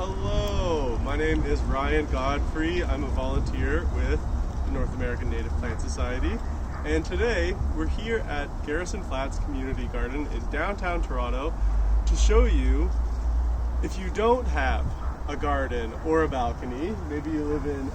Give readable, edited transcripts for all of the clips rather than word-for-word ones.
Hello, my name is Ryan Godfrey. I'm a volunteer with the North American Native Plant Society, and today we're here at Garrison Flats Community Garden in downtown Toronto to show you, if you don't have a garden or a balcony, maybe you live in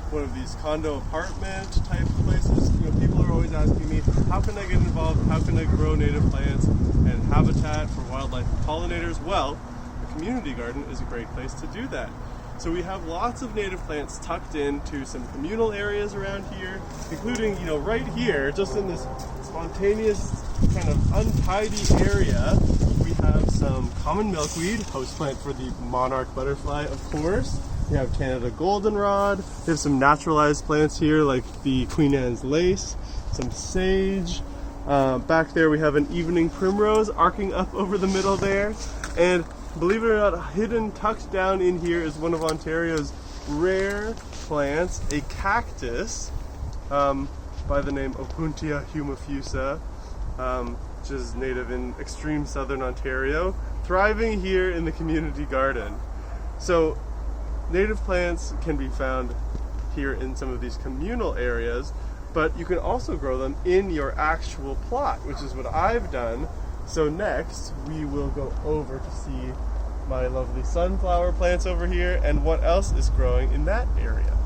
one of these condo apartment type places, people are always asking me, how can I get involved, how can I grow native plants and habitat for wildlife and pollinators? Well, a community garden is a great place to do that. So we have lots of native plants tucked into some communal areas around here, including, right here, just in this spontaneous, kind of untidy area, we have some common milkweed, host plant for the monarch butterfly, of course. We have Canada goldenrod. We have some naturalized plants here like the Queen Anne's lace, some sage. Back there we have an evening primrose arcing up over the middle there. And believe it or not, hidden, tucked down in here is one of Ontario's rare plants, a cactus by the name of Opuntia humifusa, which is native in extreme southern Ontario, thriving here in the community garden. So native plants can be found here in some of these communal areas, but you can also grow them in your actual plot, which is what I've done. So next, we will go over to see my lovely sunflower plants over here and what else is growing in that area.